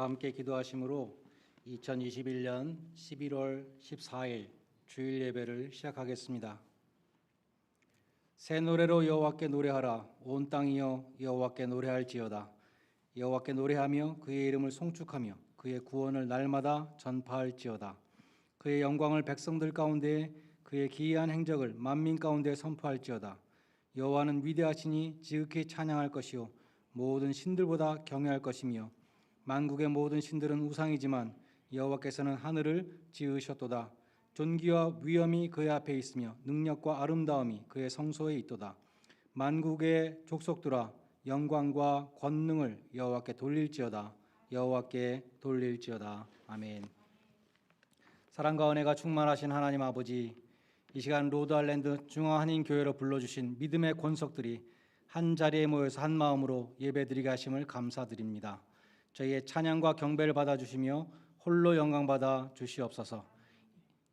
다 함께 기도하심으로 2021년 11월 14일 주일 예배를 시작하겠습니다. 새 노래로 여호와께 노래하라. 온 땅이여 여호와께 노래할지어다. 여호와께 노래하며 그의 이름을 송축하며 그의 구원을 날마다 전파할지어다. 그의 영광을 백성들 가운데 그의 기이한 행적을 만민 가운데 선포할지어다. 여호와는 위대하시니 지극히 찬양할 것이요 모든 신들보다 경외할 것이며 만국의 모든 신들은 우상이지만 여호와께서는 하늘을 지으셨도다. 존귀와 위엄이 그의 앞에 있으며 능력과 아름다움이 그의 성소에 있도다. 만국의 족속들아 영광과 권능을 여호와께 돌릴지어다. 여호와께 돌릴지어다. 아멘. 사랑과 은혜가 충만하신 하나님 아버지, 이 시간 로드아일랜드 중앙한인교회로 불러주신 믿음의 권속들이 한 자리에 모여서 한 마음으로 예배드리게 하심을 감사드립니다. 저희의 찬양과 경배를 받아주시며 홀로 영광받아 주시옵소서.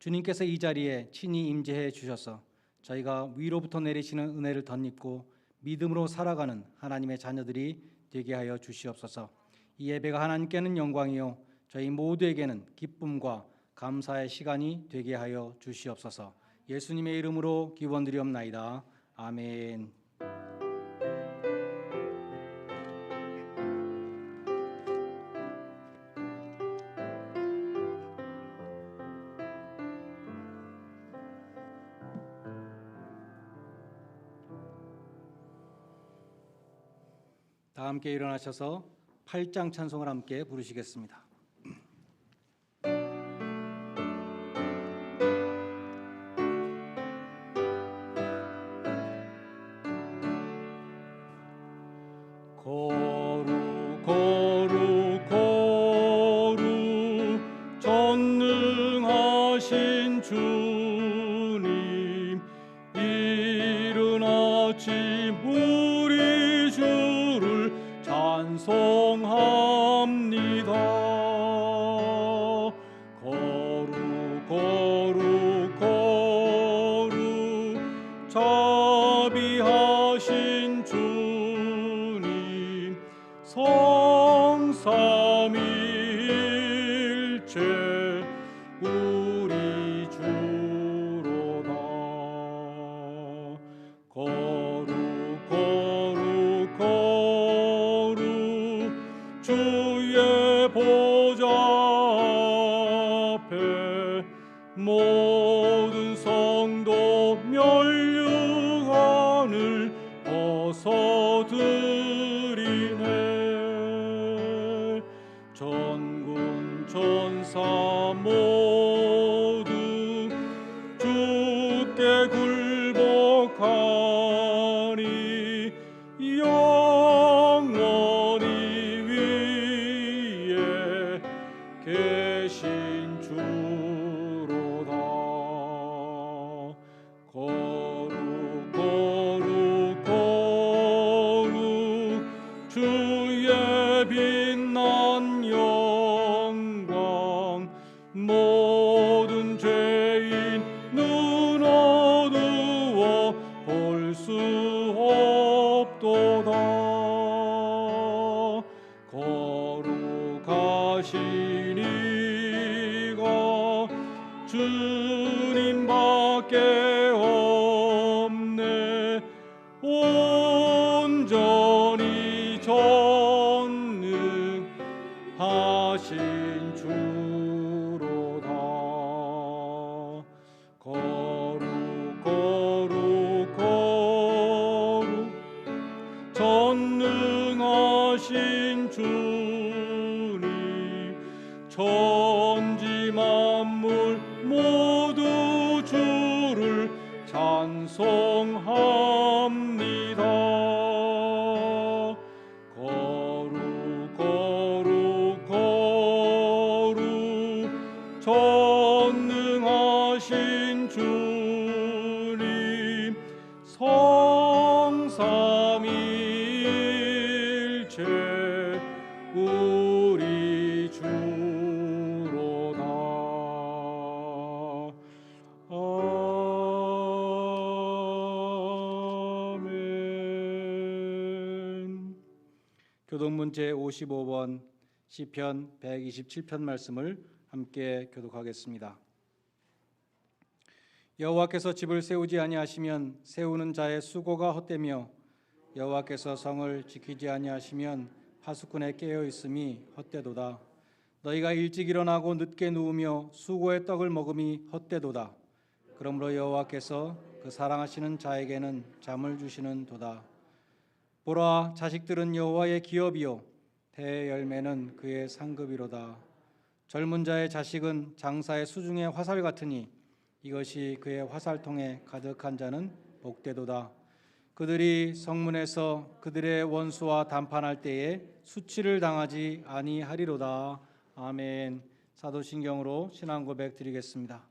주님께서 이 자리에 친히 임재해 주셔서 저희가 위로부터 내리시는 은혜를 덧입고 믿음으로 살아가는 하나님의 자녀들이 되게 하여 주시옵소서. 이 예배가 하나님께는 영광이요 저희 모두에게는 기쁨과 감사의 시간이 되게 하여 주시옵소서. 예수님의 이름으로 기원드리옵나이다. 아멘. 다 함께 일어나셔서 8장 찬송을 함께 부르시겠습니다. 거룩 거룩 거룩 전능하신 주님, 이른 아침 우리 주를 찬송합니다. 거룩 거룩 거룩 자비하신 주님, 성삼위일체 우리 주로다. 거룩 거룩 거룩 주의 보좌 앞에 모든 성도 멸류관을 벗어드리네. 전군 전사 모두 주께 굴복하니 영원히 위에 계신 주로다. 거룩 거룩 거룩 주의 빛난 영광, 모든 죄인 눈 어두워 볼 수 없도다. 거룩하신 이가 주님밖에 없네. 온전히 전능하신 주로다. 거룩 거룩 거룩 전능하신 주님, 천지 만물 모두 주를 찬송합니다. 거룩 거룩 거룩 전능하신 주님, 성삼위일체 우리 주로다. 아멘. 교동문 제55번 시편 127편 말씀을 함께 교독하겠습니다. 여호와께서 집을 세우지 아니하시면 세우는 자의 수고가 헛되며 여호와께서 성을 지키지 아니하시면 파수꾼의 깨어 있음이 헛되도다. 너희가 일찍 일어나고 늦게 누우며 수고의 떡을 먹음이 헛되도다. 그러므로 여호와께서 그 사랑하시는 자에게는 잠을 주시는 도다. 보라, 자식들은 여호와의 기업이요 태의 열매는 그의 상급이로다. 젊은 자의 자식은 장사의 수중의 화살 같으니 이것이 그의 화살통에 가득한 자는 복되도다. 그들이 성문에서 그들의 원수와 담판할 때에 수치를 당하지 아니하리로다. 아멘. 사도신경으로 신앙 고백 드리겠습니다.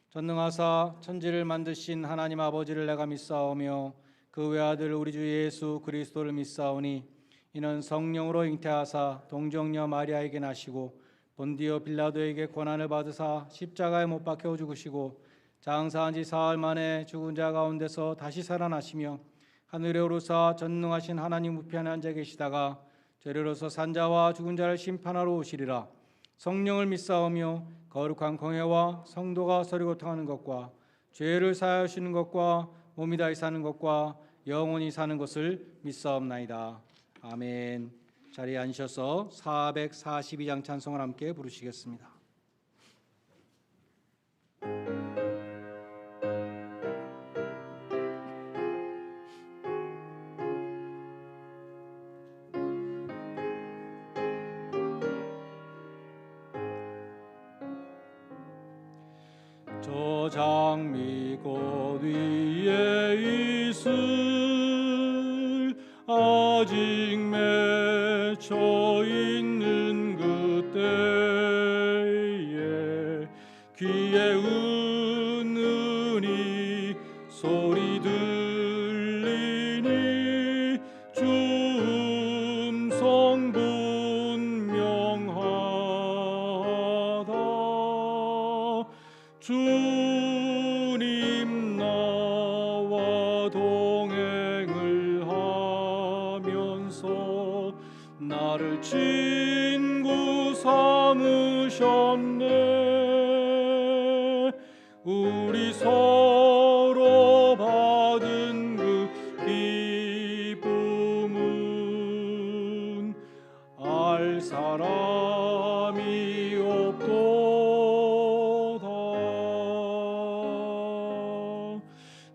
전능하사 천지를 만드신 하나님 아버지를 내가 믿사오며 그 외아들 우리 주 예수 그리스도를 믿사오니 이는 성령으로 잉태하사 동정녀 마리아에게 나시고 본디오 빌라도에게 고난을 받으사 십자가에 못 박혀 죽으시고 장사한 지 사흘 만에 죽은 자 가운데서 다시 살아나시며 하늘에 오르사 전능하신 하나님 우편에 앉아 계시다가 죄로서 산자와 죽은 자를 심판하러 오시리라. 성령을 믿사오며 거룩한 공회와 성도가 서로 고통하는 것과 죄를 사하시는 것과 몸이 다시 사는 것과 영원히 사는 것을 믿사옵나이다. 아멘. 자리에 앉으셔서 442장 찬송을 함께 부르시겠습니다. 저 장미 꽃 위에 이슬 아직 맺혀 있는 그때에 귀에 은은히 소리 들리니 주 음성 분명하다. 주님 나와 동행을 하면서 나를 친구 삼으셨네. 우리 서로 받은 그 기쁨은 알 사람이 없도다.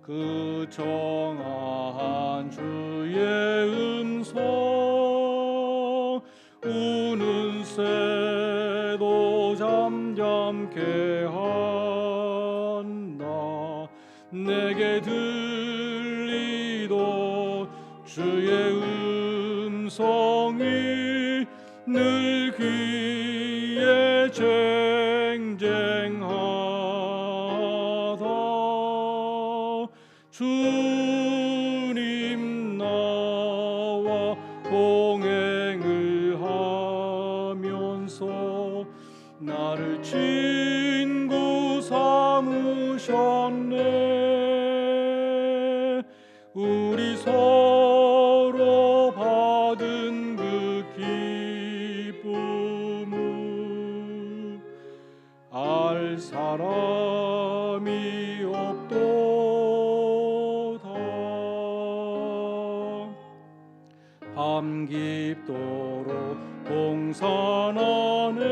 그 정한 주의 음성 우는 새도 잠잠케 한다. 내게 들리도 주의 음성이 늘 귀에 쟁쟁하다. 주님 나와 동행을 하면서 나를 친구 삼으셨네. 우리 서로 받은 그 기쁨은 알 사람이 없도다. 밤 깊도록 동산 안에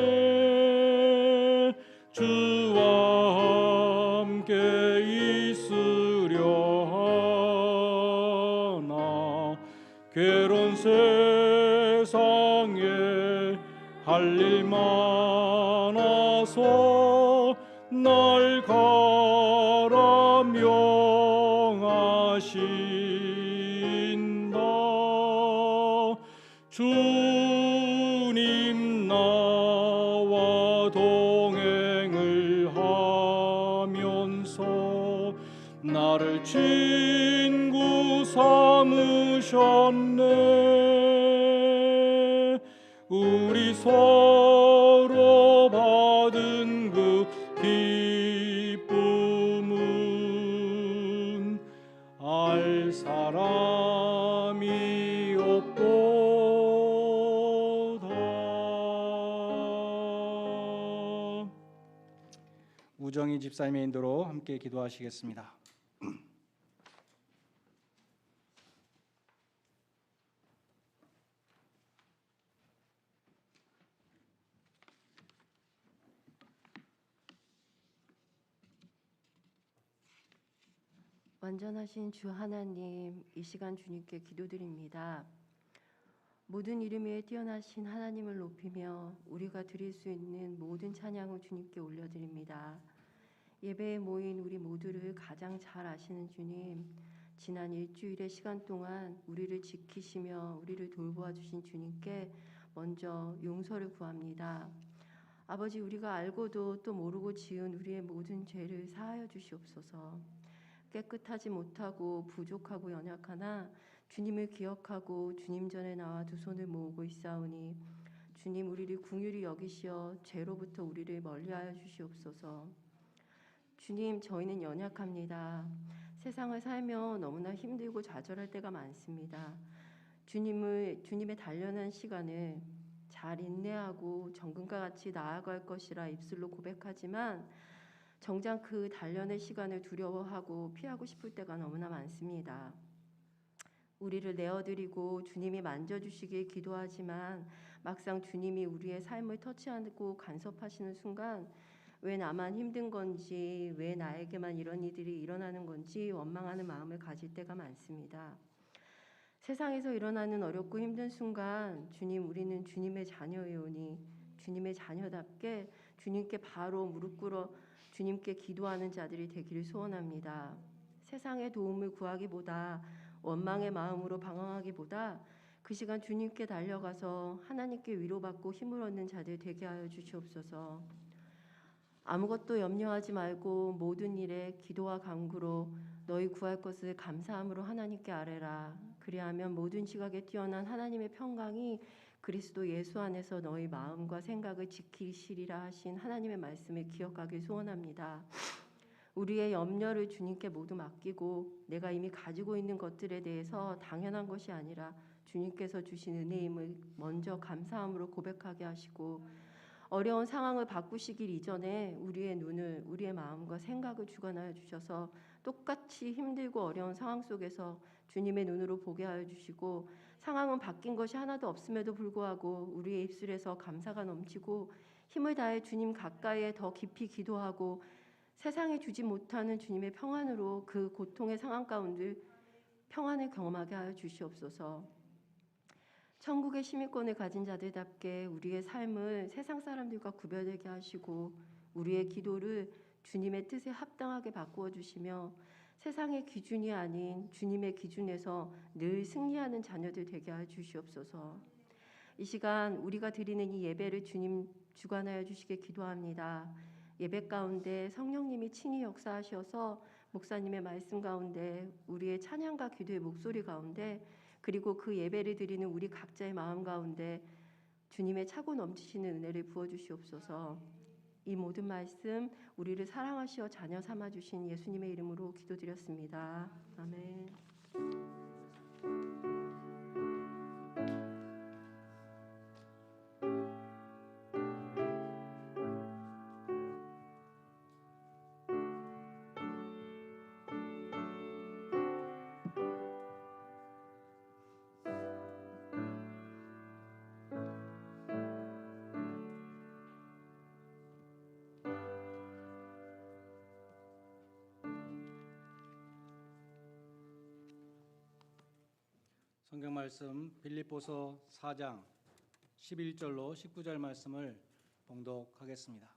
주와 함께 있으려 하나. 괴로운 세상에 할 일 많아서 날 가라 명하신다. 주님 나와 동행을 하면서 나를 친구 삼으셨네. 우리 서로 받은 그 기쁨은 알 사람이 없도다. 우정희 집사님의 인도로 함께 기도하시겠습니다. 완전하신 주 하나님, 이 시간 주님께 기도드립니다. 모든 이름 위에 뛰어나신 하나님을 높이며 우리가 드릴 수 있는 모든 찬양을 주님께 올려드립니다. 예배에 모인 우리 모두를 가장 잘 아시는 주님, 지난 일주일의 시간 동안 우리를 지키시며 우리를 돌보아 주신 주님께 먼저 용서를 구합니다. 아버지, 우리가 알고도 또 모르고 지은 우리의 모든 죄를 사하여 주시옵소서. 깨끗하지 못하고 부족하고 연약하나 주님을 기억하고 주님 전에 나와 두 손을 모으고 있사오니 주님, 우리를 긍휼히 여기시어 죄로부터 우리를 멀리하여 주시옵소서. 주님, 저희는 연약합니다. 세상을 살며 너무나 힘들고 좌절할 때가 많습니다. 주님의 단련한 시간을 잘 인내하고 정금과 같이 나아갈 것이라 입술로 고백하지만 정작 그 단련의 시간을 두려워하고 피하고 싶을 때가 너무나 많습니다. 우리를 내어드리고 주님이 만져주시길 기도하지만 막상 주님이 우리의 삶을 터치하고 간섭하시는 순간 왜 나만 힘든 건지, 왜 나에게만 이런 일들이 일어나는 건지 원망하는 마음을 가질 때가 많습니다. 세상에서 일어나는 어렵고 힘든 순간 주님, 우리는 주님의 자녀이오니 주님의 자녀답게 주님께 바로 무릎 꿇어 주님께 기도하는 자들이 되기를 소원합니다. 세상의 도움을 구하기보다 원망의 마음으로 방황하기보다 그 시간 주님께 달려가서 하나님께 위로받고 힘을 얻는 자들 되게 하여 주시옵소서. 아무것도 염려하지 말고 모든 일에 기도와 간구로 너희 구할 것을 감사함으로 하나님께 아뢰라. 그리하면 모든 지각에 뛰어난 하나님의 평강이 그리스도 예수 안에서 너희 마음과 생각을 지키시리라 하신 하나님의 말씀을 기억하길 소원합니다. 우리의 염려를 주님께 모두 맡기고 내가 이미 가지고 있는 것들에 대해서 당연한 것이 아니라 주님께서 주신 은혜임을 먼저 감사함으로 고백하게 하시고 어려운 상황을 바꾸시길 이전에 우리의 눈을, 우리의 마음과 생각을 주관하여 주셔서 똑같이 힘들고 어려운 상황 속에서 주님의 눈으로 보게 하여 주시고 상황은 바뀐 것이 하나도 없음에도 불구하고 우리의 입술에서 감사가 넘치고 힘을 다해 주님 가까이에 더 깊이 기도하고 세상에 주지 못하는 주님의 평안으로 그 고통의 상황 가운데 평안을 경험하게 하여 주시옵소서. 천국의 시민권을 가진 자들답게 우리의 삶을 세상 사람들과 구별되게 하시고 우리의 기도를 주님의 뜻에 합당하게 바꾸어 주시며 세상의 기준이 아닌 주님의 기준에서 늘 승리하는 자녀들 되게 하여 주시옵소서. 이 시간 우리가 드리는 이 예배를 주님 주관하여 주시게 기도합니다. 예배 가운데 성령님이 친히 역사하셔서 목사님의 말씀 가운데 우리의 찬양과 기도의 목소리 가운데 그리고 그 예배를 드리는 우리 각자의 마음 가운데 주님의 차고 넘치시는 은혜를 부어주시옵소서. 이 모든 말씀 우리를 사랑하시어 자녀 삼아주신 예수님의 이름으로 기도드렸습니다. 아멘. 성경 말씀 빌립보서 4장 11절로 19절 말씀을 봉독하겠습니다.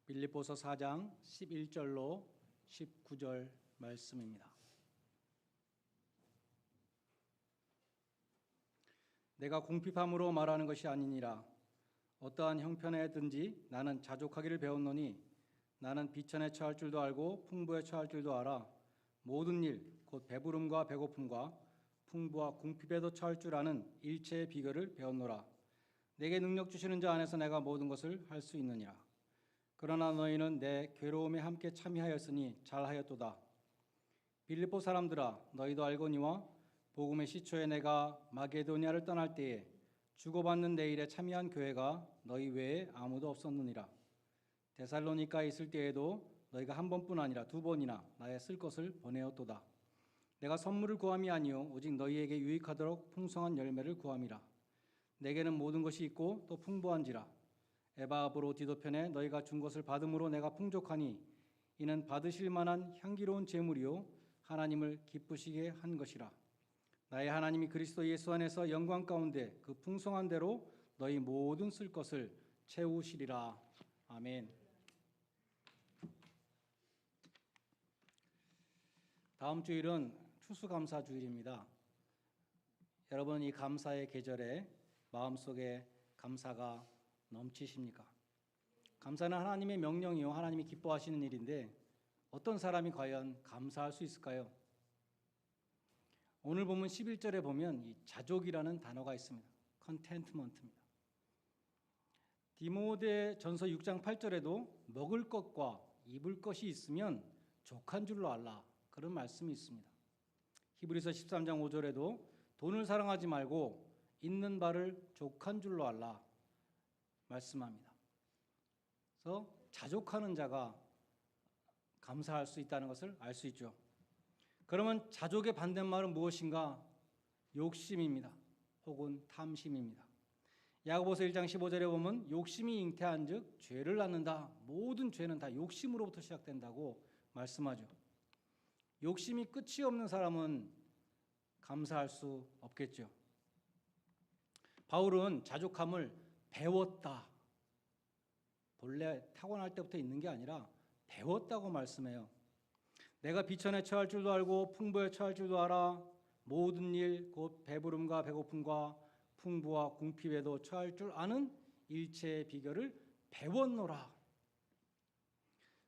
빌립보서 4장 11절로 19절 말씀입니다. 내가 궁핍함으로 말하는 것이 아니니라. 어떠한 형편에든지 나는 자족하기를 배웠노니 나는 비천에 처할 줄도 알고 풍부에 처할 줄도 알아. 모든 일 곧 배부름과 배고픔과 풍부와 궁핍에도 처할 줄 아는 일체의 비결을 배웠노라. 내게 능력 주시는 자 안에서 내가 모든 것을 할 수 있느니라. 그러나 너희는 내 괴로움에 함께 참여하였으니 잘하였도다. 빌립보 사람들아, 너희도 알거니와 복음의 시초에 내가 마게도니아를 떠날 때에 주고받는 내 일에 참여한 교회가 너희 외에 아무도 없었느니라. 데살로니가에 있을 때에도 너희가 한 번뿐 아니라 두 번이나 나의 쓸 것을 보내었도다. 내가 선물을 구함이 아니요 오직 너희에게 유익하도록 풍성한 열매를 구함이라. 내게는 모든 것이 있고 또 풍부한지라. 에바브로 디도편에 너희가 준 것을 받음으로 내가 풍족하니 이는 받으실 만한 향기로운 제물이요 하나님을 기쁘시게 한 것이라. 나의 하나님이 그리스도 예수 안에서 영광 가운데 그 풍성한 대로 너희 모든 쓸 것을 채우시리라. 아멘. 다음 주일은 추수감사 주일입니다. 여러분 이 감사의 계절에 마음속에 감사가 넘치십니까? 감사는 하나님의 명령이요 하나님이 기뻐하시는 일인데 어떤 사람이 과연 감사할 수 있을까요? 오늘 본문 11절에 보면 이 자족이라는 단어가 있습니다. contentment입니다. 디모데 전서 6장 8절에도 먹을 것과 입을 것이 있으면 족한 줄로 알라 그런 말씀이 있습니다. 히브리서 13장 5절에도 돈을 사랑하지 말고 있는 바를 족한 줄로 알라 말씀합니다. 그래서 자족하는 자가 감사할 수 있다는 것을 알 수 있죠. 그러면 자족의 반대말은 무엇인가? 욕심입니다. 혹은 탐심입니다. 야고보서 1장 15절에 보면 욕심이 잉태한즉 죄를 낳는다. 모든 죄는 다 욕심으로부터 시작된다고 말씀하죠. 욕심이 끝이 없는 사람은 감사할 수 없겠죠. 바울은 자족함을 배웠다. 본래 타고날 때부터 있는 게 아니라 배웠다고 말씀해요. 내가 비천에 처할 줄도 알고 풍부에 처할 줄도 알아. 모든 일 곧 배부름과 배고픔과 풍부와 궁핍에도 처할 줄 아는 일체의 비결을 배웠노라.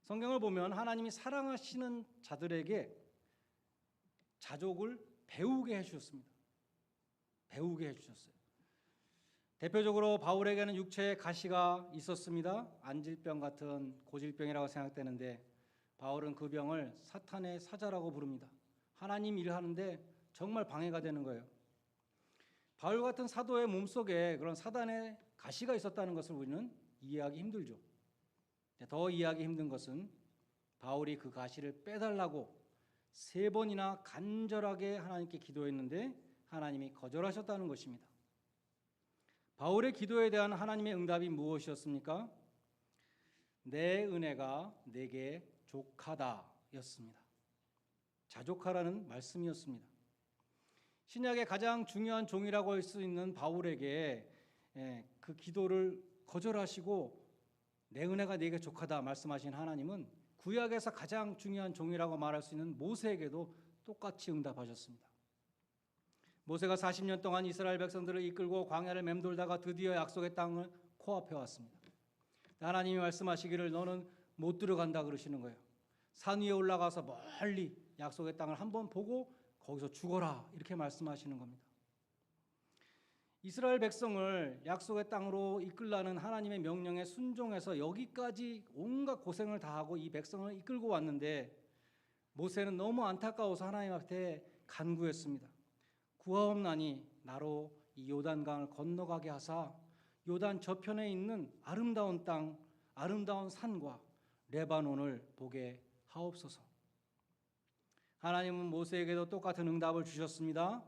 성경을 보면 하나님이 사랑하시는 자들에게 자족을 배우게 해주셨습니다. 배우게 해주셨어요. 대표적으로 바울에게는 육체의 가시가 있었습니다. 안질병 같은 고질병이라고 생각되는데 바울은 그 병을 사탄의 사자라고 부릅니다. 하나님 일하는데 정말 방해가 되는 거예요. 바울 같은 사도의 몸속에 그런 사단의 가시가 있었다는 것을 우리는 이해하기 힘들죠. 더 이해하기 힘든 것은 바울이 그 가시를 빼달라고 3번이나 간절하게 하나님께 기도했는데 하나님이 거절하셨다는 것입니다. 바울의 기도에 대한 하나님의 응답이 무엇이었습니까? 내 은혜가 내게 족하다였습니다. 자족하라는 말씀이었습니다. 신약의 가장 중요한 종이라고 할 수 있는 바울에게 그 기도를 거절하시고 내 은혜가 내게 족하다 말씀하신 하나님은 구약에서 가장 중요한 종이라고 말할 수 있는 모세에게도 똑같이 응답하셨습니다. 모세가 40년 동안 이스라엘 백성들을 이끌고 광야를 맴돌다가 드디어 약속의 땅을 코앞에 왔습니다. 하나님이 말씀하시기를 너는 못 들어간다 그러시는 거예요. 산 위에 올라가서 멀리 약속의 땅을 한번 보고 거기서 죽어라 이렇게 말씀하시는 겁니다. 이스라엘 백성을 약속의 땅으로 이끌라는 하나님의 명령에 순종해서 여기까지 온갖 고생을 다하고 이 백성을 이끌고 왔는데 모세는 너무 안타까워서 하나님 앞에 간구했습니다. 구하옵나니 나로 이 요단강을 건너가게 하사 요단 저편에 있는 아름다운 땅, 아름다운 산과 레바논을 보게 하옵소서. 하나님은 모세에게도 똑같은 응답을 주셨습니다.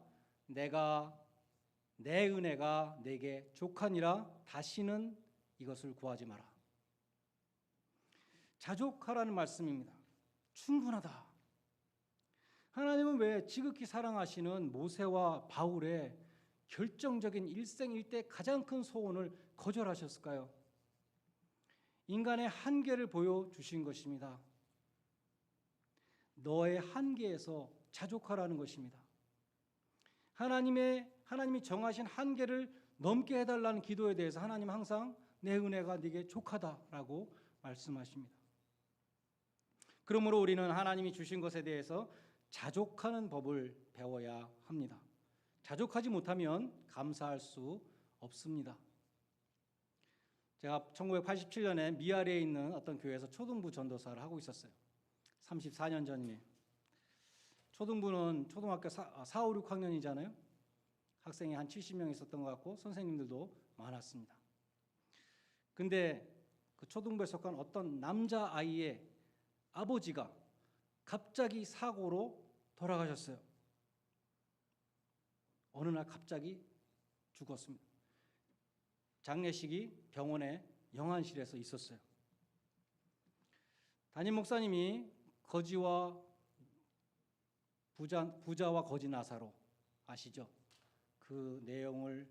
내 은혜가 내게 족하니라 다시는 이것을 구하지 마라. 자족하라는 말씀입니다. 충분하다. 하나님은 왜 지극히 사랑하시는 모세와 바울의 결정적인 일생일대 가장 큰 소원을 거절하셨을까요? 인간의 한계를 보여주신 것입니다. 너의 한계에서 자족하라는 것입니다. 하나님이 정하신 한계를 넘게 해달라는 기도에 대해서 하나님 항상 내 은혜가 네게 족하다라고 말씀하십니다. 그러므로 우리는 하나님이 주신 것에 대해서 자족하는 법을 배워야 합니다. 자족하지 못하면 감사할 수 없습니다. 제가 1987년에 미아리에 있는 어떤 교회에서 초등부 전도사를 하고 있었어요. 34년 전이네요. 초등부는 초등학교 4, 5, 6학년이잖아요. 학생이 한 70명 있었던 것 같고 선생님들도 많았습니다. 근데 그 초등부에 속한 어떤 남자 아이의 아버지가 갑자기 사고로 돌아가셨어요. 어느 날 갑자기 죽었습니다. 장례식이 병원의 영안실에서 있었어요. 담임 목사님이 부자와 거지 나사로 아시죠? 그 내용을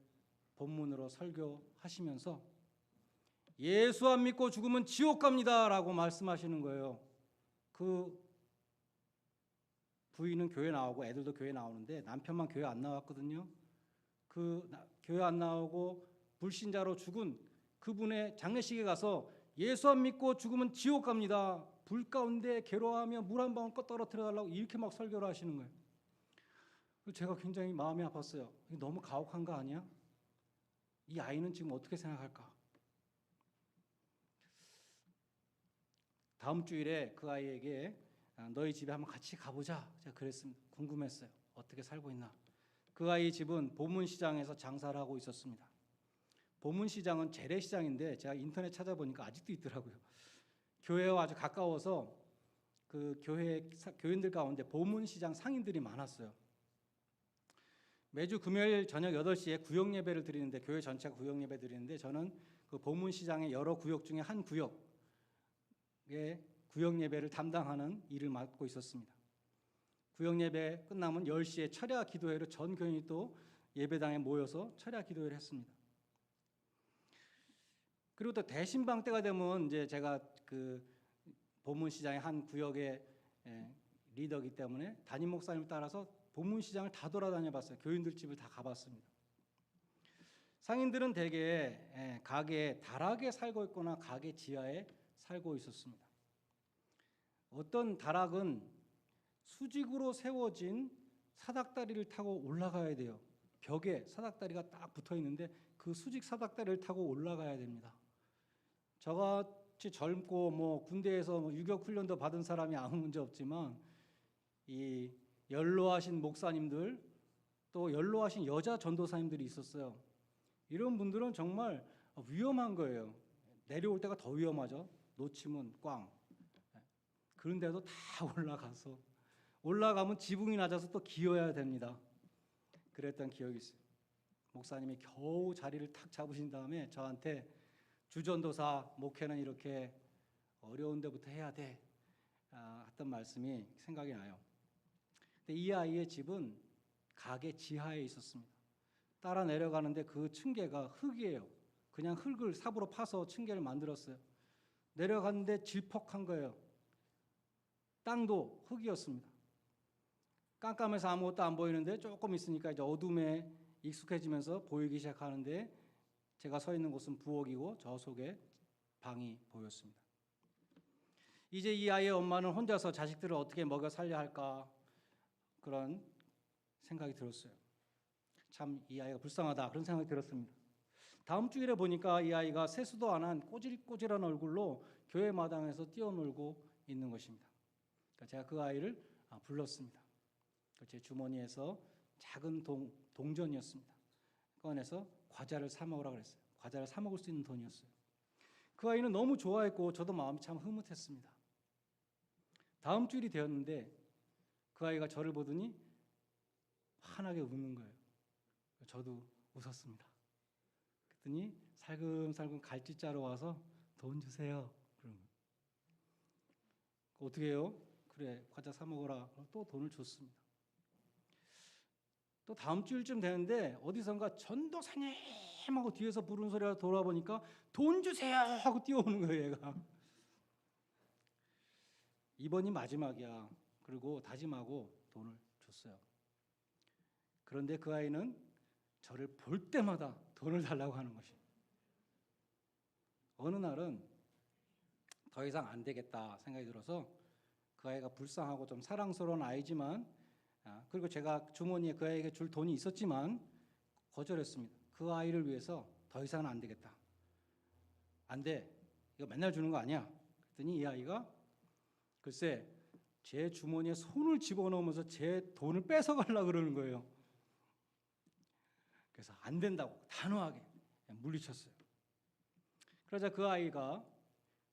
본문으로 설교하시면서 예수 안 믿고 죽으면 지옥 갑니다라고 말씀하시는 거예요. 그 부인은 교회 나오고 애들도 교회 나오는데 남편만 교회 안 나왔거든요. 교회 안 나오고 불신자로 죽은 그분의 장례식에 가서 예수 안 믿고 죽으면 지옥 갑니다. 불 가운데 괴로워하며 물 한 방울 떨어뜨려 달라고 이렇게 막 설교를 하시는 거예요. 제가 굉장히 마음이 아팠어요. 너무 가혹한 거 아니야? 이 아이는 지금 어떻게 생각할까? 다음 주일에 그 아이에게 너희 집에 한번 같이 가보자. 제가 그랬습니다. 궁금했어요. 어떻게 살고 있나? 그 아이 집은 보문시장에서 장사를 하고 있었습니다. 보문시장은 재래시장인데 제가 인터넷 찾아보니까 아직도 있더라고요. 교회와 아주 가까워서 그 교인들 가운데 보문시장 상인들이 많았어요. 매주 금요일 저녁 8시에 구역 예배를 드리는데 교회 전체가 구역 예배 드리는데 저는 그 보문시장의 여러 구역 중에 한 구역의 구역 예배를 담당하는 일을 맡고 있었습니다. 구역 예배 끝나면 10시에 철야 기도회로 전 교인이 또 예배당에 모여서 철야 기도회를 했습니다. 그리고 또 대신방 때가 되면 이제 제가 그 보문시장의 한 구역의 리더이기 때문에 담임 목사님 따라서 보문시장을 다 돌아다녀 봤어요. 교인들 집을 다 가봤습니다. 상인들은 대개 가게 다락에 살고 있거나 가게 지하에 살고 있었습니다. 어떤 다락은 수직으로 세워진 사닥다리를 타고 올라가야 돼요. 벽에 사닥다리가 딱 붙어 있는데 그 수직 사닥다리를 타고 올라가야 됩니다. 저같이 젊고 뭐 군대에서 유격 훈련도 받은 사람이 아무 문제 없지만 이 연로하신 목사님들 또 연로하신 여자 전도사님들이 있었어요. 이런 분들은 정말 위험한 거예요. 내려올 때가 더 위험하죠. 놓치면 꽝. 그런데도 다 올라가면 지붕이 낮아서 또 기어야 됩니다. 그랬던 기억이 있어요. 목사님이 겨우 자리를 탁 잡으신 다음에 저한테 주전도사 목회는 이렇게 어려운 데부터 해야 돼 했던 말씀이 생각이 나요. 근데 이 아이의 집은 가게 지하에 있었습니다. 따라 내려가는데 그 층계가 흙이에요. 그냥 흙을 삽으로 파서 층계를 만들었어요. 내려갔는데 질퍽한 거예요. 땅도 흙이었습니다. 깜깜해서 아무것도 안 보이는데 조금 있으니까 이제 어둠에 익숙해지면서 보이기 시작하는데 제가 서 있는 곳은 부엌이고 저 속에 방이 보였습니다. 이제 이 아이의 엄마는 혼자서 자식들을 어떻게 먹여 살려야 할까 그런 생각이 들었어요. 참 이 아이가 불쌍하다 그런 생각이 들었습니다. 다음 주일에 보니까 이 아이가 세수도 안 한 꼬질꼬질한 얼굴로 교회 마당에서 뛰어놀고 있는 것입니다. 그러니까 제가 그 아이를 불렀습니다. 제 주머니에서 작은 동전이었습니다. 꺼내서 과자를 사 먹으라 그랬어요. 과자를 사 먹을 수 있는 돈이었어요. 그 아이는 너무 좋아했고 저도 마음이 참 흐뭇했습니다. 다음 주일이 되었는데 그 아이가 저를 보더니 환하게 웃는 거예요. 저도 웃었습니다. 그랬더니 살금살금 갈치자루 와서 돈 주세요. 그런 거예요. 어떻게 해요? 그래 과자 사 먹어라. 또 돈을 줬습니다. 또 다음 주일쯤 되는데 어디선가 전도사님 하고 뒤에서 부르는 소리가 돌아보니까 돈 주세요 하고 뛰어오는 거예요. 얘가. 이번이 마지막이야. 그리고 다짐하고 돈을 줬어요. 그런데 그 아이는 저를 볼 때마다 돈을 달라고 하는 것이. 어느 날은 더 이상 안 되겠다 생각이 들어서 그 아이가 불쌍하고 좀 사랑스러운 아이지만 그리고 제가 주머니에 그 아이에게 줄 돈이 있었지만 거절했습니다. 그 아이를 위해서 더 이상은 안 되겠다. 안 돼. 이거 맨날 주는 거 아니야. 그랬더니 이 아이가 글쎄 제 주머니에 손을 집어넣으면서 제 돈을 뺏어가려고 그러는 거예요. 그래서 안 된다고 단호하게 물리쳤어요. 그러자 그 아이가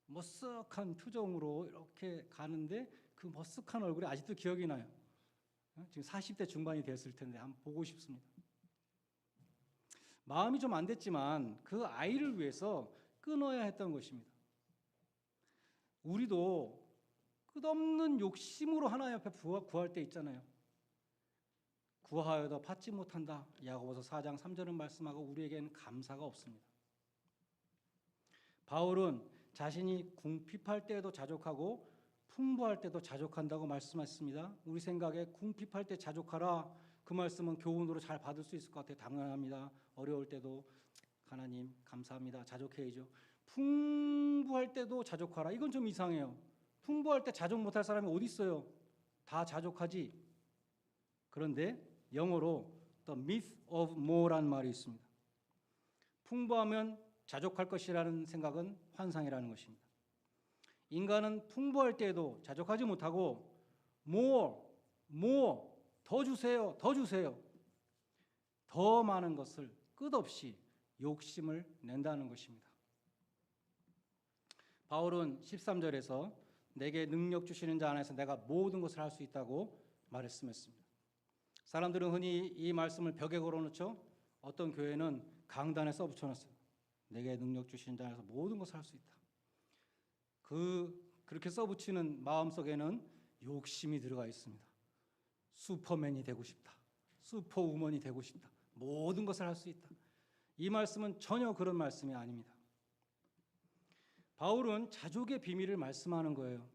머쓱한 표정으로 이렇게 가는데 그 머쓱한 얼굴이 아직도 기억이 나요. 지금 40대 중반이 됐을 텐데 한번 보고 싶습니다. 마음이 좀 안 됐지만 그 아이를 위해서 끊어야 했던 것입니다. 우리도 끝없는 욕심으로 하나님 앞에 구할 때 있잖아요. 구하여도 받지 못한다. 야고보서 4장 3절은 말씀하고 우리에게는 감사가 없습니다. 바울은 자신이 궁핍할 때에도 자족하고 풍부할 때도 자족한다고 말씀했습니다. 우리 생각에 궁핍할 때 자족하라, 그 말씀은 교훈으로 잘 받을 수 있을 것 같아요. 당연합니다. 어려울 때도 하나님 감사합니다. 자족해야죠. 풍부할 때도 자족하라. 이건 좀 이상해요. 풍부할 때 자족 못할 사람이 어디 있어요? 다 자족하지. 그런데 영어로 the myth of more라는 말이 있습니다. 풍부하면 자족할 것이라는 생각은 환상이라는 것입니다. 인간은 풍부할 때에도 자족하지 못하고 more, 더 주세요, 더 주세요. 더 많은 것을 끝없이 욕심을 낸다는 것입니다. 바울은 13절에서 내게 능력 주시는 자 안에서 내가 모든 것을 할 수 있다고 말씀했습니다. 사람들은 흔히 이 말씀을 벽에 걸어놓죠. 어떤 교회는 강단에 써붙여놨어요. 내게 능력 주시는 자 안에서 모든 것을 할 수 있다. 그렇게 써붙이는 마음속에는 욕심이 들어가 있습니다. 슈퍼맨이 되고 싶다. 슈퍼우먼이 되고 싶다. 모든 것을 할 수 있다. 이 말씀은 전혀 그런 말씀이 아닙니다. 바울은 자족의 비밀을 말씀하는 거예요.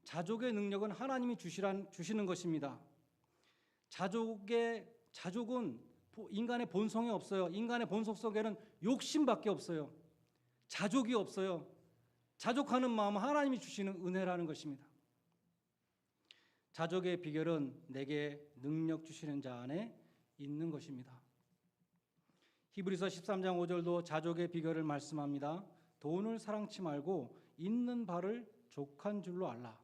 자족의 능력은 하나님이 주시는 것입니다. 자족은 인간의 본성에 없어요. 인간의 본성 속에는 욕심밖에 없어요. 자족이 없어요. 자족하는 마음은 하나님이 주시는 은혜라는 것입니다. 자족의 비결은 내게 능력 주시는 자 안에 있는 것입니다. 히브리서 13장 5절도 자족의 비결을 말씀합니다. 돈을 사랑치 말고 있는 바를 족한 줄로 알라.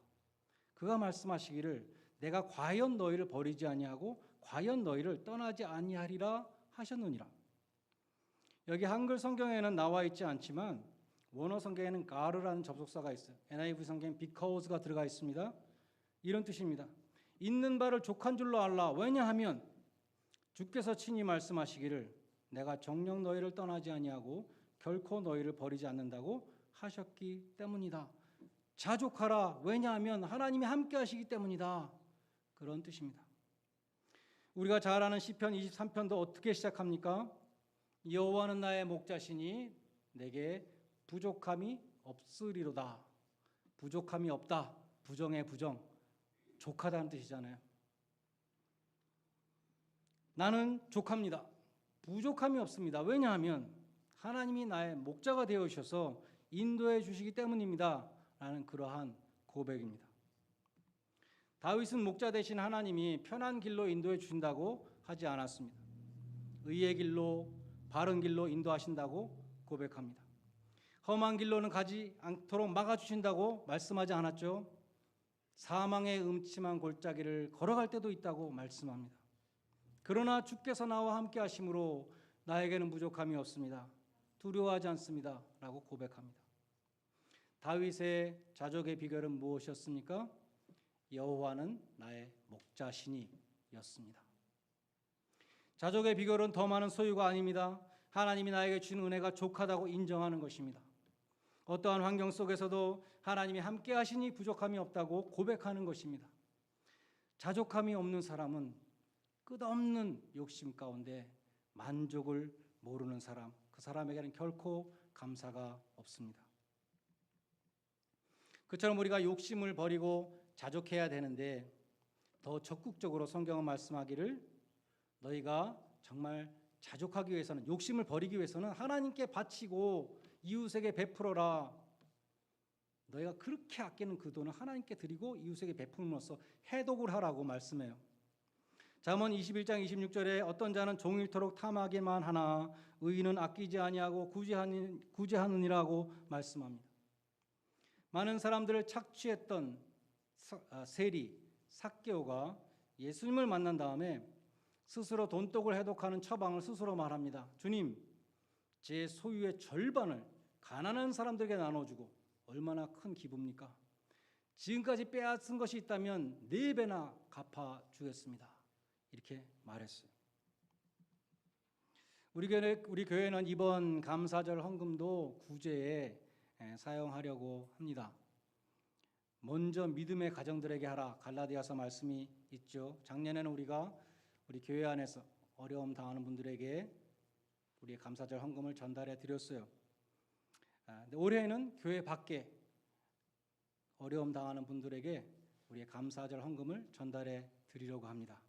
그가 말씀하시기를 내가 과연 너희를 버리지 아니하고 과연 너희를 떠나지 아니하리라 하셨느니라. 여기 한글 성경에는 나와 있지 않지만 원어 성경에는 가르라는 접속사가 있어요. NIV 성경엔 because가 들어가 있습니다. 이런 뜻입니다. 있는 바를 족한 줄로 알라. 왜냐하면 주께서 친히 말씀하시기를 내가 정녕 너희를 떠나지 아니하고 결코 너희를 버리지 않는다고 하셨기 때문이다. 자족하라. 왜냐하면 하나님이 함께 하시기 때문이다. 그런 뜻입니다. 우리가 잘 아는 시편 23편도 어떻게 시작합니까? 여호와는 나의 목자시니 내게 부족함이 없으리로다. 부족함이 없다. 부정의 부정. 족하다는 뜻이잖아요. 나는 족합니다. 부족함이 없습니다. 왜냐하면 하나님이 나의 목자가 되어 주셔서 인도해 주시기 때문입니다. 라는 그러한 고백입니다. 다윗은 목자 되신 하나님이 편한 길로 인도해 주신다고 하지 않았습니다. 의의 길로, 바른 길로 인도하신다고 고백합니다. 험한 길로는 가지 않도록 막아주신다고 말씀하지 않았죠. 사망의 음침한 골짜기를 걸어갈 때도 있다고 말씀합니다. 그러나 주께서 나와 함께 하심으로 나에게는 부족함이 없습니다. 두려워하지 않습니다. 라고 고백합니다. 다윗의 자족의 비결은 무엇이었습니까? 여호와는 나의 목자시니 였습니다. 자족의 비결은 더 많은 소유가 아닙니다. 하나님이 나에게 주신 은혜가 족하다고 인정하는 것입니다. 어떠한 환경 속에서도 하나님이 함께 하시니 부족함이 없다고 고백하는 것입니다. 자족함이 없는 사람은 끝없는 욕심 가운데 만족을 모르는 사람, 그 사람에게는 결코 감사가 없습니다. 그처럼 우리가 욕심을 버리고 자족해야 되는데 더 적극적으로 성경은 말씀하기를 너희가 정말 자족하기 위해서는, 욕심을 버리기 위해서는 하나님께 바치고 이웃에게 베풀어라. 너희가 그렇게 아끼는 그 돈을 하나님께 드리고 이웃에게 베풀므로써 해독을 하라고 말씀해요. 잠언 21장 26절에 어떤 자는 종일토록 탐하기만 하나 의인은 아끼지 아니하고 구제하느니라고 말씀합니다. 많은 사람들을 착취했던 세리 삭개오가 예수님을 만난 다음에 스스로 돈독을 해독하는 처방을 스스로 말합니다. 주님, 제 소유의 절반을 가난한 사람들에게 나눠주고 얼마나 큰 기부입니까? 지금까지 빼앗은 것이 있다면 4배나 갚아주겠습니다. 이렇게 말했어요. 우리 교회는 이번 감사절 헌금도 구제에 사용하려고 합니다. 먼저 믿음의 가정들에게 하라, 갈라디아서 말씀이 있죠. 작년에는 우리가 우리 교회 안에서 어려움 당하는 분들에게 우리의 감사절 헌금을 전달해 드렸어요. 근데 올해는 교회 밖에 어려움 당하는 분들에게 우리의 감사절 헌금을 전달해 드리려고 합니다.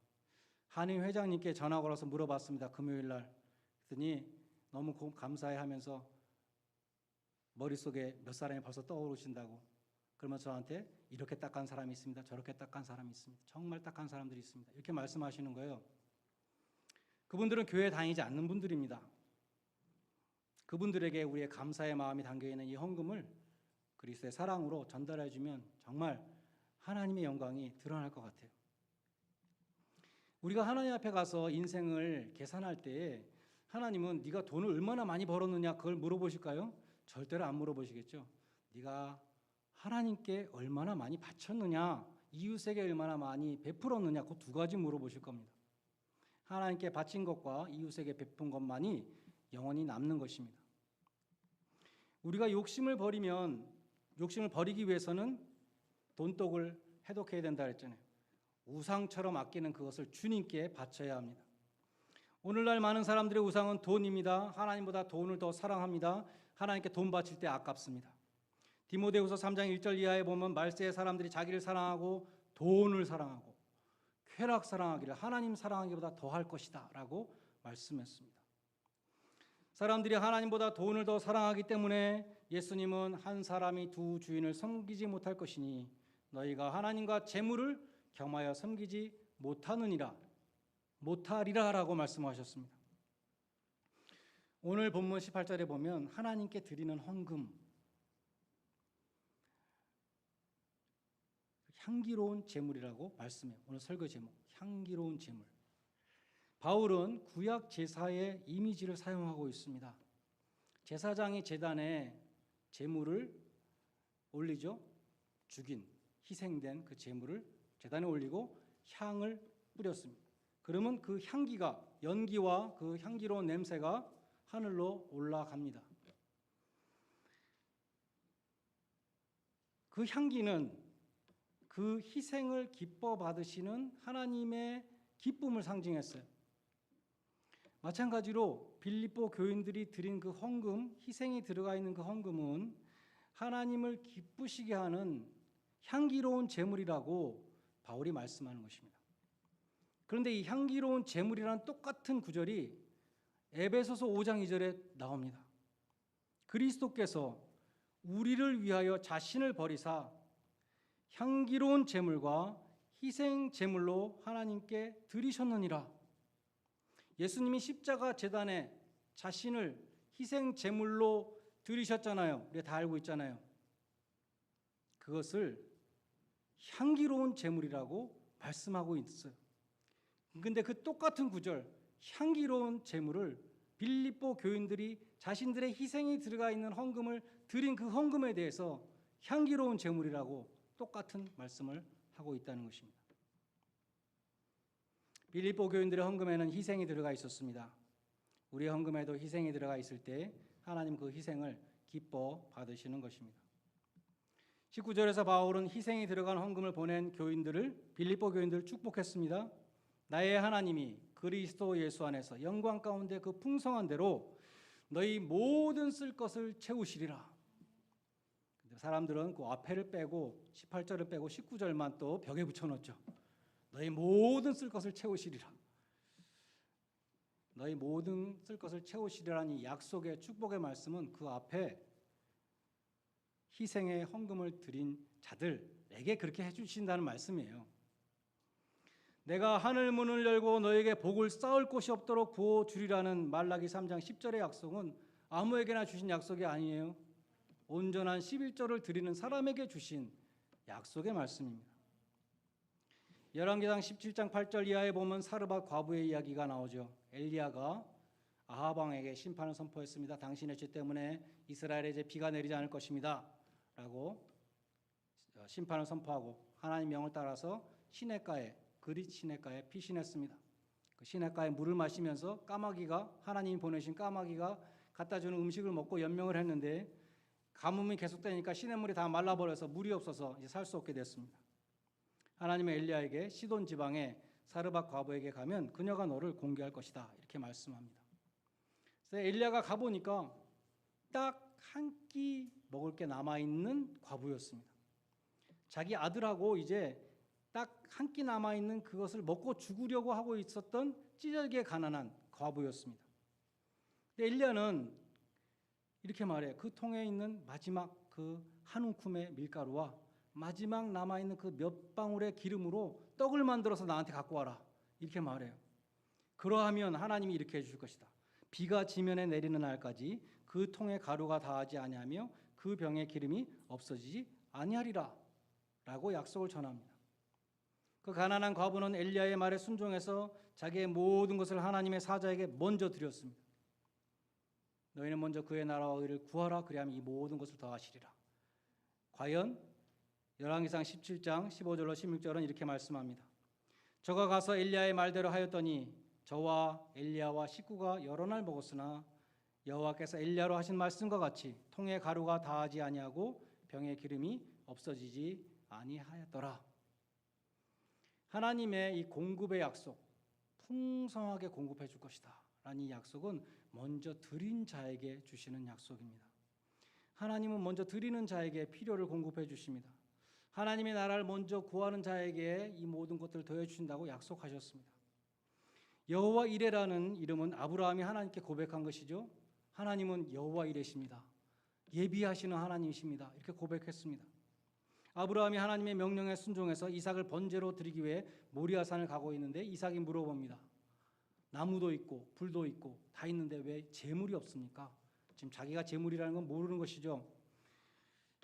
한인 회장님께 전화 걸어서 물어봤습니다. 금요일 날. 그랬더니 너무 감사해하면서 머릿속에 몇 사람이 벌써 떠오르신다고. 그러면서 저한테 이렇게 딱한 사람이 있습니다. 저렇게 딱한 사람이 있습니다. 정말 딱한 사람들이 있습니다. 이렇게 말씀하시는 거예요. 그분들은 교회 다니지 않는 분들입니다. 그분들에게 우리의 감사의 마음이 담겨있는 이 헌금을 그리스도의 사랑으로 전달해 주면 정말 하나님의 영광이 드러날 것 같아요. 우리가 하나님 앞에 가서 인생을 계산할 때 하나님은 네가 돈을 얼마나 많이 벌었느냐 그걸 물어보실까요? 절대로 안 물어보시겠죠. 네가 하나님께 얼마나 많이 바쳤느냐, 이웃에게 얼마나 많이 베풀었느냐, 그 2가지 물어보실 겁니다. 하나님께 바친 것과 이웃에게 베푼 것만이 영원히 남는 것입니다. 우리가 욕심을 버리기 위해서는 돈독을 해독해야 된다 그랬잖아요. 우상처럼 아끼는 그것을 주님께 바쳐야 합니다. 오늘날 많은 사람들의 우상은 돈입니다. 하나님보다 돈을 더 사랑합니다. 하나님께 돈 바칠 때 아깝습니다. 디모데후서 3장 1절 이하에 보면 말세의 사람들이 자기를 사랑하고 돈을 사랑하고 쾌락 사랑하기를 하나님 사랑하기보다 더할 것이다 라고 말씀했습니다. 사람들이 하나님보다 돈을 더 사랑하기 때문에 예수님은 한 사람이 2 주인을 섬기지 못할 것이니 너희가 하나님과 재물을 겸하여 섬기지 못하리라 라고 말씀하셨습니다. 오늘 본문 18절에 보면 하나님께 드리는 헌금, 향기로운 제물이라고 말씀해요. 오늘 설교 제목, 향기로운 제물. 바울은 구약 제사의 이미지를 사용하고 있습니다. 제사장이 제단에 제물을 올리죠. 죽인, 희생된 그 제물을 제단에 올리고 향을 뿌렸습니다. 그러면 그 향기가, 연기와 그 향기로운 냄새가 하늘로 올라갑니다. 그 향기는 그 희생을 기뻐 받으시는 하나님의 기쁨을 상징했어요. 마찬가지로 빌립보 교인들이 드린 그 헌금, 희생이 들어가 있는 그 헌금은 하나님을 기쁘시게 하는 향기로운 제물이라고 바울이 말씀하는 것입니다. 그런데 이 향기로운 제물이라는 똑같은 구절이 에베소서 5장 2절에 나옵니다. 그리스도께서 우리를 위하여 자신을 버리사 향기로운 제물과 희생 제물로 하나님께 드리셨느니라. 예수님이 십자가 제단에 자신을 희생 제물로 드리셨잖아요. 우리가 다 알고 있잖아요. 그것을 향기로운 제물이라고 말씀하고 있어요. 근데 그 똑같은 구절, 향기로운 제물을 빌립보 교인들이 자신들의 희생이 들어가 있는 헌금을 드린 그 헌금에 대해서 향기로운 제물이라고 똑같은 말씀을 하고 있다는 것입니다. 빌립보 교인들의 헌금에는 희생이 들어가 있었습니다. 우리의 헌금에도 희생이 들어가 있을 때 하나님 그 희생을 기뻐 받으시는 것입니다. 19절에서 바울은 희생이 들어간 헌금을 보낸 빌립보 교인들을 축복했습니다. 나의 하나님이 그리스도 예수 안에서 영광 가운데 그 풍성한 대로 너희 모든 쓸 것을 채우시리라. 사람들은 그 앞에를 빼고 18절을 빼고 19절만 또 벽에 붙여놓죠. 너희 모든 쓸 것을 채우시리라. 너희 모든 쓸 것을 채우시리라는 이 약속의 축복의 말씀은 그 앞에 희생의 헌금을 드린 자들에게 그렇게 해주신다는 말씀이에요. 내가 하늘 문을 열고 너에게 복을 쌓을 곳이 없도록 부어주리라는 말라기 3장 10절의 약속은 아무에게나 주신 약속이 아니에요. 온전한 11조를 드리는 사람에게 주신 약속의 말씀입니다. 열왕기상 17장 8절 이하에 보면 사르밧 과부의 이야기가 나오죠. 엘리야가 아합 왕에게 심판을 선포했습니다. 당신의 죄 때문에 이스라엘에 이제 비가 내리지 않을 것입니다 라고 심판을 선포하고 하나님 명을 따라서 시냇가에 그릿 시냇가에 피신했습니다. 그 시냇가에 물을 마시면서 까마귀가 하나님이 보내신 까마귀가 갖다 주는 음식을 먹고 연명을 했는데 가뭄이 계속되니까 시냇물이 다 말라버려서 물이 없어서 이제 살 수 없게 됐습니다. 하나님의 엘리야에게 시돈 지방의 사르밧 과부에게 가면 그녀가 너를 공개할 것이다 이렇게 말씀합니다. 그래서 엘리야가 가보니까 딱 한 끼 먹을 게 남아있는 과부였습니다. 자기 아들하고 이제 딱 한 끼 남아있는 그것을 먹고 죽으려고 하고 있었던 찌절게 가난한 과부였습니다. 근데 엘리야는 이렇게 말해요. 그 통에 있는 마지막 그 한 움큼의 밀가루와 마지막 남아있는 그 몇 방울의 기름으로 떡을 만들어서 나한테 갖고 와라 이렇게 말해요. 그러하면 하나님이 이렇게 해주실 것이다. 비가 지면에 내리는 날까지 그 통에 가루가 다하지 아니하며 그 병의 기름이 없어지지 아니하리라 라고 약속을 전합니다. 그 가난한 과부는 엘리야의 말에 순종해서 자기의 모든 것을 하나님의 사자에게 먼저 드렸습니다. 너희는 먼저 그의 나라와 의를 구하라 그리하면 이 모든 것을 더하시리라. 과연 열왕기상 17장 15절로 16절은 이렇게 말씀합니다. 저가 가서 엘리야의 말대로 하였더니 저와 엘리야와 식구가 여러 날 먹었으나 여호와께서 엘리야로 하신 말씀과 같이 통에 가루가 다하지 아니하고 병의 기름이 없어지지 아니하였더라. 하나님의 이 공급의 약속, 풍성하게 공급해 줄 것이다 라는 이 약속은 먼저 드린 자에게 주시는 약속입니다. 하나님은 먼저 드리는 자에게 필요를 공급해 주십니다. 하나님의 나라를 먼저 구하는 자에게 이 모든 것들을 더해 주신다고 약속하셨습니다. 여호와 이레라는 이름은 아브라함이 하나님께 고백한 것이죠. 하나님은 여호와 이레십니다. 예비하시는 하나님이십니다. 이렇게 고백했습니다. 아브라함이 하나님의 명령에 순종해서 이삭을 번제로 드리기 위해 모리아산을 가고 있는데 이삭이 물어봅니다. 나무도 있고 불도 있고 다 있는데 왜 제물이 없습니까? 지금 자기가 제물이라는 건 모르는 것이죠.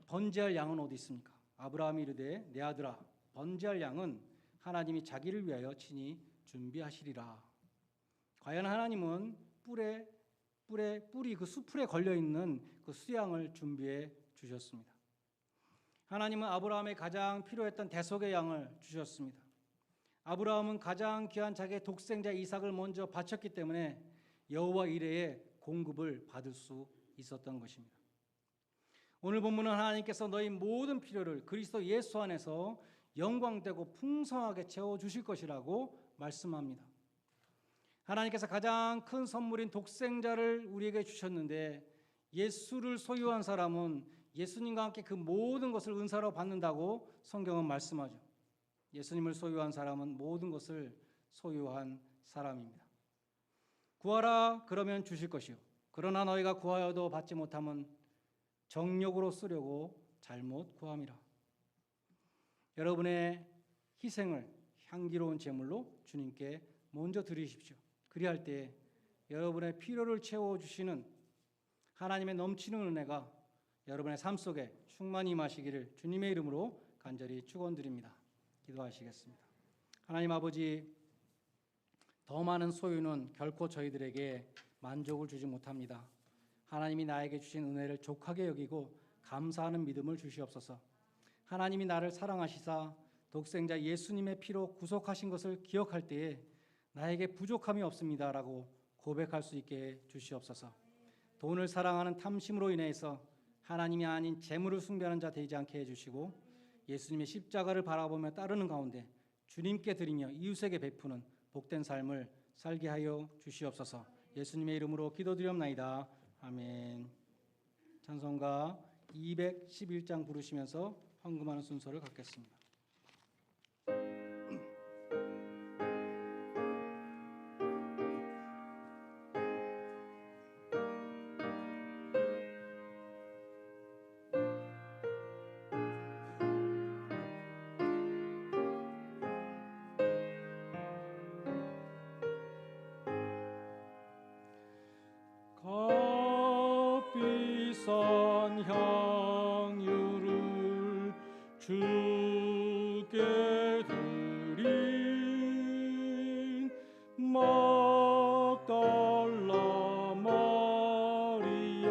번제할 양은 어디 있습니까? 아브라함이 이르되 내 아들아 번제할 양은 하나님이 자기를 위하여 친히 준비하시리라. 과연 하나님은 뿌리 그 수풀에 걸려 있는 그 수양을 준비해 주셨습니다. 하나님은 아브라함의 가장 필요했던 대속의 양을 주셨습니다. 아브라함은 가장 귀한 자기의 독생자 이삭을 먼저 바쳤기 때문에 여호와 이레의 공급을 받을 수 있었던 것입니다. 오늘 본문은 하나님께서 너희 모든 필요를 그리스도 예수 안에서 영광되고 풍성하게 채워주실 것이라고 말씀합니다. 하나님께서 가장 큰 선물인 독생자를 우리에게 주셨는데 예수를 소유한 사람은 예수님과 함께 그 모든 것을 은사로 받는다고 성경은 말씀하죠. 예수님을 소유한 사람은 모든 것을 소유한 사람입니다. 구하라 그러면 주실 것이요 그러나 너희가 구하여도 받지 못하면 정욕으로 쓰려고 잘못 구함이라. 여러분의 희생을 향기로운 제물로 주님께 먼저 드리십시오. 그리할 때 여러분의 필요를 채워주시는 하나님의 넘치는 은혜가 여러분의 삶 속에 충만히 임하시기를 주님의 이름으로 간절히 축원드립니다. 기도하시겠습니다. 하나님 아버지, 더 많은 소유는 결코 저희들에게 만족을 주지 못합니다. 하나님이 나에게 주신 은혜를 족하게 여기고 감사하는 믿음을 주시옵소서. 하나님이 나를 사랑하시사 독생자 예수님의 피로 구속하신 것을 기억할 때에 나에게 부족함이 없습니다라고 고백할 수 있게 주시옵소서. 돈을 사랑하는 탐심으로 인해서 하나님이 아닌 재물을 숭배하는 자 되지 않게 해주시고 예수님의 십자가를 바라보며 따르는 가운데 주님께 드리며 이웃에게 베푸는 복된 삶을 살게 하여 주시옵소서. 예수님의 이름으로 기도드리옵나이다. 아멘. 찬송가 211장 부르시면서 헌금하는 순서를 갖겠습니다. 값비싼 향유를 주께 드린 막달라 마리아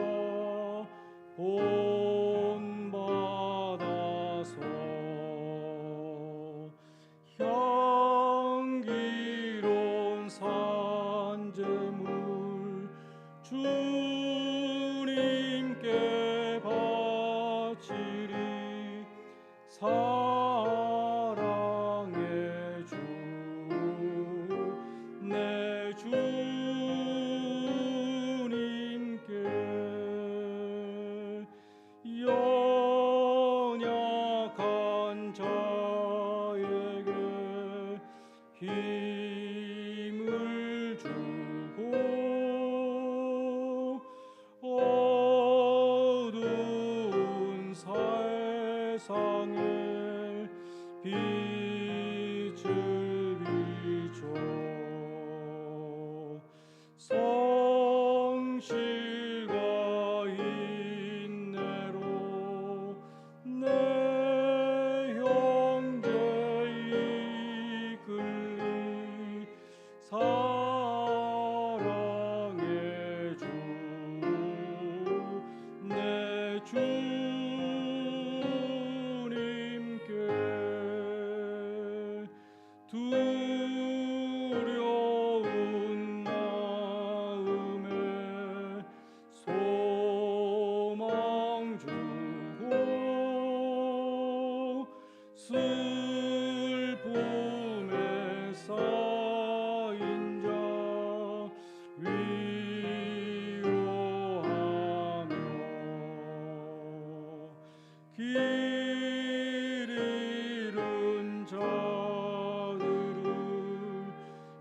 본받아 빛을 비춰 성실과 인내로 내 형제 이끌리 사랑의 주 내 주님께 두려운 마음에 소망 주고 슬픔에 쌓인 자 위로하며 길 잃은 자들을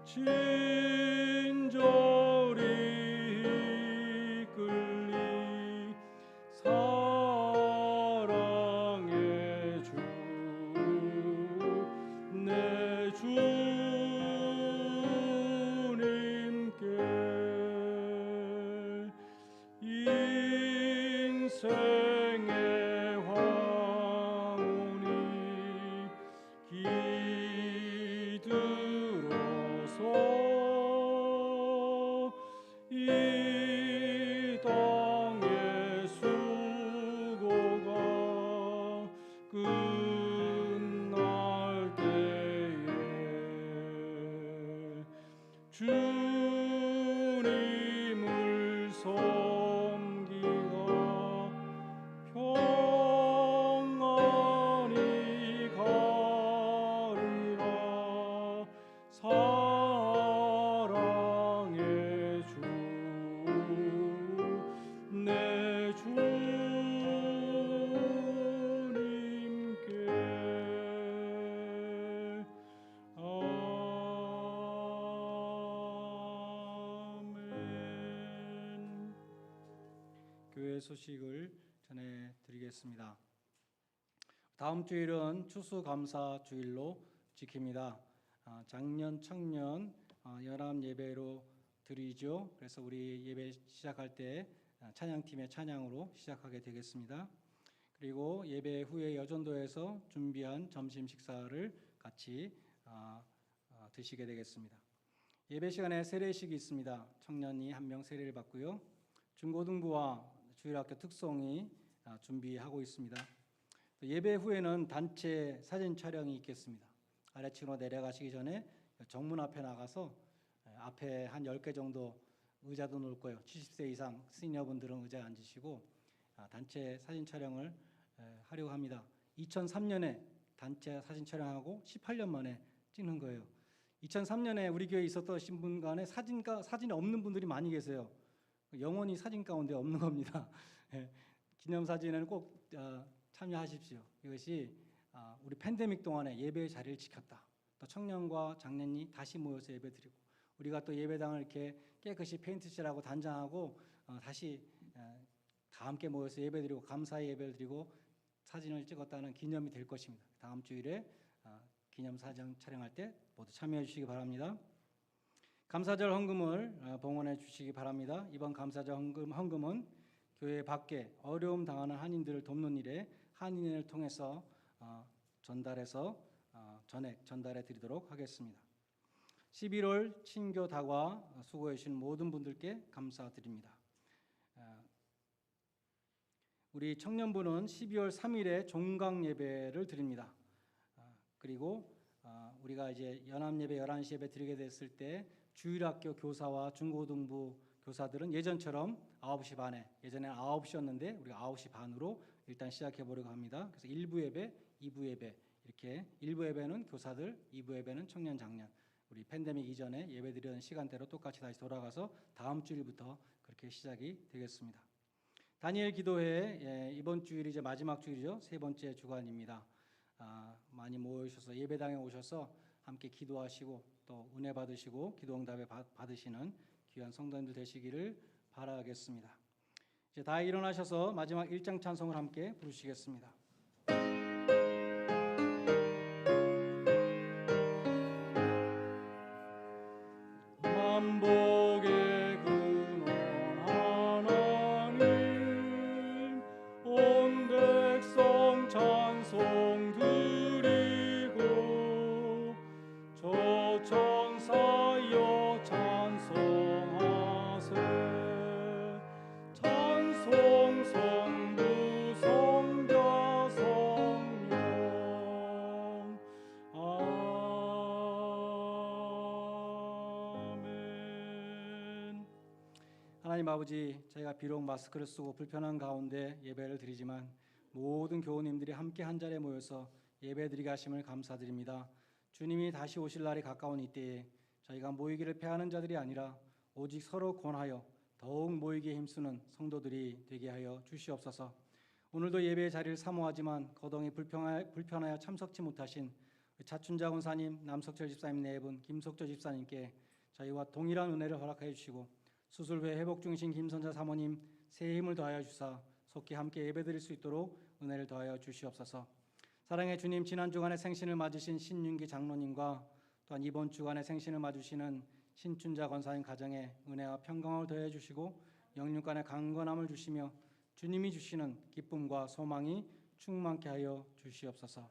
친절히 이끌리 사랑의 주 내 주님께 인생의 황혼이 기들어서 이 땅의 수고가 끝날 때에 주님을 섬기가 평안히 가리라 사랑의 주 내 주님께 아멘. 교회 소식을 전해드리겠습니다. 다음 주일은 추수감사 주일로 지킵니다. 작년 청년 연합 예배로 드리죠. 그래서 우리 예배 시작할 때 찬양팀의 찬양으로 시작하게 되겠습니다. 그리고 예배 후에 여전도에서 준비한 점심 식사를 같이 드시게 되겠습니다. 예배 시간에 세례식이 있습니다. 청년이 한 명 세례를 받고요. 중고등부와 주일학교 특성이 준비하고 있습니다. 예배 후에는 단체 사진 촬영이 있겠습니다. 아래층으로 내려가시기 전에 정문 앞에 나가서 앞에 한 10개 정도 의자도 놓을 거예요. 70세 이상 시니어분들은 의자에 앉으시고 단체 사진 촬영을 하려고 합니다. 2003년에 단체 사진 촬영하고 18년 만에 찍는 거예요. 2003년에 우리 교회에 있었던 분 간에 사진이 없는 분들이 많이 계세요. 영원히 사진 가운데 없는 겁니다. 기념사진에는 꼭 참여하십시오. 이것이 우리 팬데믹 동안에 예배의 자리를 지켰다. 또 청년과 장년이 다시 모여서 예배드리고 우리가 또 예배당을 이렇게 깨끗이 페인트칠하고 단장하고 다시 다 함께 모여서 예배드리고 감사의 예배를 드리고 사진을 찍었다는 기념이 될 것입니다. 다음 주일에 기념사진 촬영할 때 모두 참여해 주시기 바랍니다. 감사절 헌금을 봉헌해 주시기 바랍니다. 이번 감사절 헌금은 교회 밖에 어려움 당하는 한인들을 돕는 일에 한인을 통해서 전액 전달해 드리도록 하겠습니다. 11월 친교 다과 수고해 주신 모든 분들께 감사드립니다. 우리 청년부는 12월 3일에 종강 예배를 드립니다. 그리고 우리가 이제 연합 예배 11시 예배 드리게 됐을 때 주일학교 교사와 중고등부 교사들은 예전처럼 9시 반에 예전에 9시였는데 우리가 9시 반으로 일단 시작해 보려고 합니다. 그래서 1부 예배, 2부 예배 이렇게 1부 예배는 교사들, 2부 예배는 청년 장년 우리 팬데믹 이전에 예배드리던 시간대로 똑같이 다시 돌아가서 다음 주일부터 그렇게 시작이 되겠습니다. 다니엘 기도회 이번 주일이 이제 마지막 주일이죠. 세 번째 주간입니다. 많이 모여주셔서 예배당에 오셔서 함께 기도하시고 또 은혜 받으시고 기도 응답에 받으시는 귀한 성도님들 되시기를 바라겠습니다. 이제 다 일어나셔서 마지막 1장 찬송을 함께 부르시겠습니다. 하나님 아버지, 저희가 비록 마스크를 쓰고 불편한 가운데 예배를 드리지만 모든 교우님들이 함께 한 자리에 모여서 예배드리게 하심을 감사드립니다. 주님이 다시 오실 날이 가까운 이때에 저희가 모이기를 패하는 자들이 아니라 오직 서로 권하여 더욱 모이기에 힘쓰는 성도들이 되게 하여 주시옵소서. 오늘도 예배의 자리를 사모하지만 거동이 불편하여 참석치 못하신 차춘자 권사님, 남석철 집사님 네 분, 김석조 집사님께 저희와 동일한 은혜를 허락하여 주시고 수술 후에 회복 중이신 김선자 사모님 새해 힘을 더하여 주사 속히 함께 예배드릴 수 있도록 은혜를 더하여 주시옵소서. 사랑의 주님, 지난 주간에 생신을 맞으신 신윤기 장로님과 또한 이번 주간에 생신을 맞으시는 신춘자 권사님 가정에 은혜와 평강을 더해 주시고 영육간의 강건함을 주시며 주님이 주시는 기쁨과 소망이 충만케 하여 주시옵소서.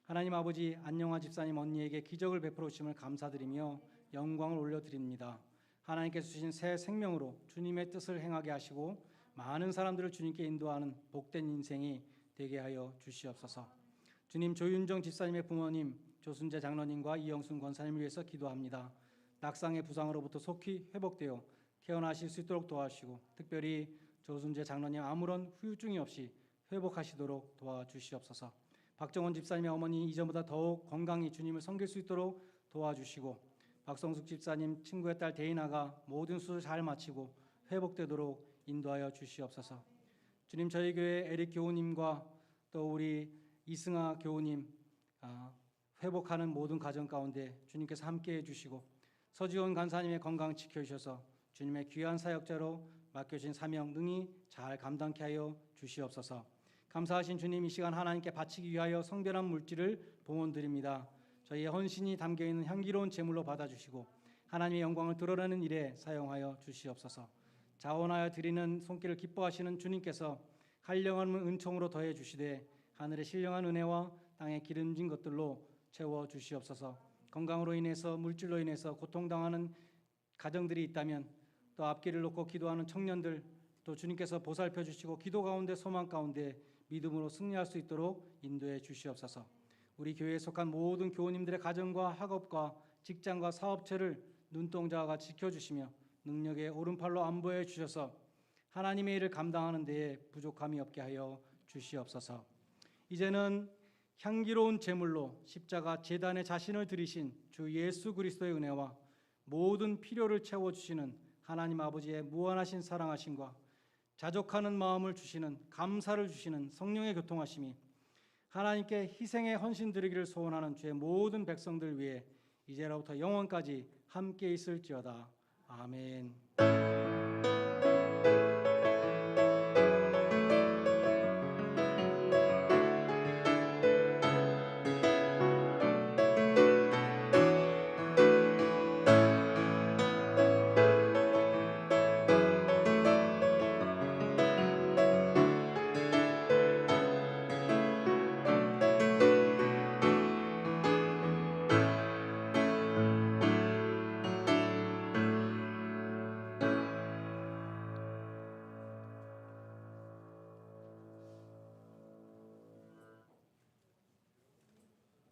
하나님 아버지, 안영화 집사님 언니에게 기적을 베풀어 주심을 감사드리며 영광을 올려드립니다. 하나님께서 주신 새 생명으로 주님의 뜻을 행하게 하시고 많은 사람들을 주님께 인도하는 복된 인생이 되게 하여 주시옵소서. 주님, 조윤정 집사님의 부모님 조순재 장로님과 이영순 권사님을 위해서 기도합니다. 낙상의 부상으로부터 속히 회복되어 태어나실 수 있도록 도와주시고 특별히 조순재 장로님 아무런 후유증이 없이 회복하시도록 도와주시옵소서. 박정원 집사님의 어머니 이전보다 더욱 건강히 주님을 섬길 수 있도록 도와주시고 박성숙 집사님 친구의 딸 데이나가 모든 수술 잘 마치고 회복되도록 인도하여 주시옵소서. 주님, 저희 교회 에릭 교우님과 또 우리 이승아 교우님 회복하는 모든 가정 가운데 주님께서 함께해 주시고 서지원 간사님의 건강 지켜주셔서 주님의 귀한 사역자로 맡겨진 사명 능히 잘 감당케 하여 주시옵소서. 감사하신 주님, 이 시간 하나님께 바치기 위하여 성별한 물질을 봉헌드립니다. 저희의 헌신이 담겨있는 향기로운 제물로 받아주시고 하나님의 영광을 드러내는 일에 사용하여 주시옵소서. 자원하여 드리는 손길을 기뻐하시는 주님께서 한량한 은총으로 더해 주시되 하늘의 신령한 은혜와 땅의 기름진 것들로 채워 주시옵소서. 건강으로 인해서 물질로 인해서 고통당하는 가정들이 있다면 또 앞길을 놓고 기도하는 청년들 또 주님께서 보살펴 주시고 기도 가운데 소망 가운데 믿음으로 승리할 수 있도록 인도해 주시옵소서. 우리 교회에 속한 모든 교우님들의 가정과 학업과 직장과 사업체를 눈동자와 같이 지켜주시며 능력의 오른팔로 안보해 주셔서 하나님의 일을 감당하는 데에 부족함이 없게 하여 주시옵소서. 이제는 향기로운 제물로 십자가 제단에 자신을 드리신 주 예수 그리스도의 은혜와 모든 필요를 채워주시는 하나님 아버지의 무한하신 사랑하심과 자족하는 마음을 주시는 감사를 주시는 성령의 교통하심이 하나님께 희생의 헌신 드리기를 소원하는 주의 모든 백성들 위해 이제로부터 영원까지 함께 있을지어다. 아멘.